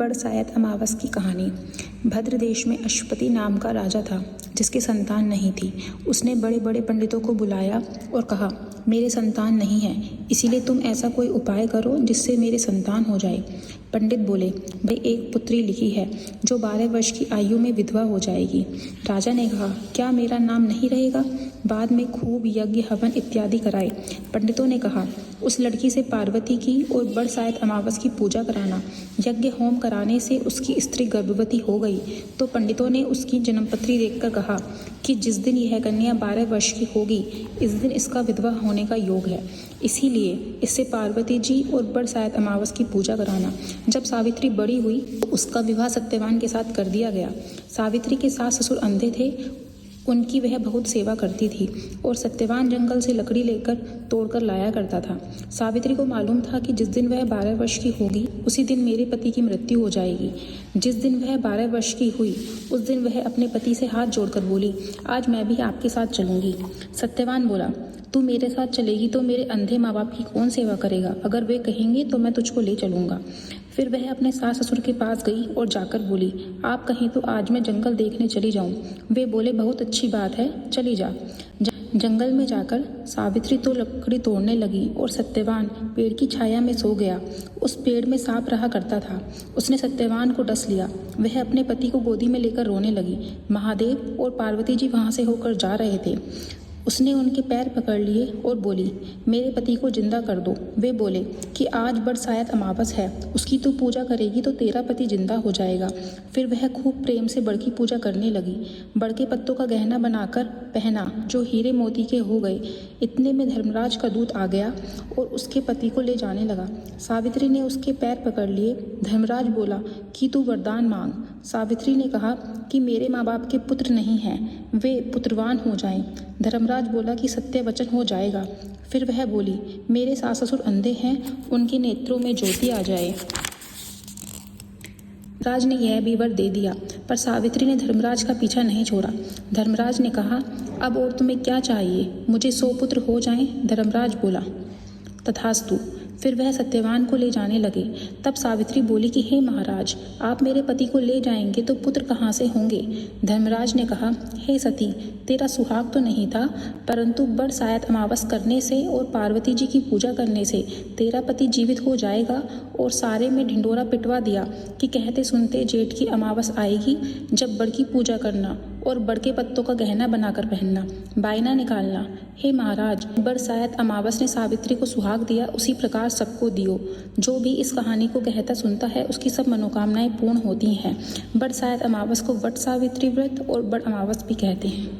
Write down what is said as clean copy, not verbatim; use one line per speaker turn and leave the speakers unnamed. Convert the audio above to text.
बरसायत अमावस की कहानी। भद्र देश में अश्वपति नाम का राजा था जिसकी संतान नहीं थी। उसने बड़े बड़े पंडितों को बुलाया और कहा, मेरे संतान नहीं है, इसीलिए तुम ऐसा कोई उपाय करो जिससे मेरे संतान हो जाए। पंडित बोले, भाई एक पुत्री लिखी है जो 12 वर्ष की आयु में विधवा हो जाएगी। राजा ने कहा, क्या मेरा नाम नहीं रहेगा? बाद में खूब यज्ञ हवन इत्यादि कराए। पंडितों ने कहा, उस लड़की से पार्वती की और बरसायत अमावस की पूजा कराना। यज्ञ होम कराने से उसकी स्त्री गर्भवती हो गई तो पंडितों ने उसकी जन्मपत्री देखकर कहा कि जिस दिन यह कन्या 12 वर्ष की होगी इस दिन इसका विधवा होने का योग है, इसीलिए इससे पार्वती जी और बरसायत अमावस की पूजा कराना। जब सावित्री बड़ी हुई तो उसका विवाह सत्यवान के साथ कर दिया गया। सावित्री के सास ससुर अंधे थे, उनकी वह बहुत सेवा करती थी और सत्यवान जंगल से लकड़ी लेकर तोड़कर लाया करता था। सावित्री को मालूम था कि जिस दिन वह 12 वर्ष की होगी उसी दिन मेरे पति की मृत्यु हो जाएगी। जिस दिन वह 12 वर्ष की हुई उस दिन वह अपने पति से हाथ जोड़कर बोली, आज मैं भी आपके साथ चलूंगी। सत्यवान बोला, तू मेरे साथ चलेगी तो मेरे अंधे माँ बाप की कौन सेवा करेगा? अगर वे कहेंगे तो मैं तुझको ले चलूंगा। फिर वह अपने सास ससुर के पास गई और जाकर बोली, आप कहें तो आज मैं जंगल देखने चली जाऊं। वे बोले, बहुत अच्छी बात है, चली जा। जंगल में जाकर सावित्री तो लकड़ी तोड़ने लगी और सत्यवान पेड़ की छाया में सो गया। उस पेड़ में सांप रहा करता था। उसने सत्यवान को डस लिया। वह अपने पति को गोदी में लेकर रोने लगी। महादेव और पार्वती जी वहां से होकर जा रहे थे। उसने उनके पैर पकड़ लिए और बोली, मेरे पति को जिंदा कर दो। वे बोले कि आज बरसायत अमावस है, उसकी तू पूजा करेगी तो तेरा पति जिंदा हो जाएगा। फिर वह खूब प्रेम से बड़ की पूजा करने लगी। बड़ के पत्तों का गहना बनाकर पहना जो हीरे मोती के हो गए। इतने में धर्मराज का दूत आ गया और उसके पति को ले जाने लगा। सावित्री ने उसके पैर पकड़ लिए। धर्मराज बोला कि तू वरदान मांग। सावित्री ने कहा कि मेरे माँ बाप के पुत्र नहीं हैं, वे पुत्रवान हो जाएं। धर्मराज बोला कि सत्य वचन हो जाएगा। फिर वह बोली, मेरे सास ससुर अंधे हैं, उनके नेत्रों में ज्योति आ जाए। राज ने यह भी वर दे दिया, पर सावित्री ने धर्मराज का पीछा नहीं छोड़ा। धर्मराज ने कहा, अब और तुम्हें क्या चाहिए? मुझे 100 पुत्र हो जाएं। धर्मराज बोला, तथास्तु। फिर वह सत्यवान को ले जाने लगे। तब सावित्री बोली कि हे महाराज, आप मेरे पति को ले जाएंगे तो पुत्र कहाँ से होंगे? धर्मराज ने कहा, हे सती, तेरा सुहाग तो नहीं था, परंतु बरसायत अमावस करने से और पार्वती जी की पूजा करने से तेरा पति जीवित हो जाएगा। और सारे में ढिंडोरा पिटवा दिया कि कहते सुनते जेठ की अमावस आएगी जब बड़ की पूजा करना और बड़ के पत्तों का गहना बनाकर पहनना, बायना निकालना। हे महाराज, बरसायत अमावस ने सावित्री को सुहाग दिया, उसी प्रकार सबको दियो। जो भी इस कहानी को कहता सुनता है उसकी सब मनोकामनाएं पूर्ण होती हैं। बरसायत अमावस को वट सावित्री व्रत और बड़ अमावस भी कहते हैं।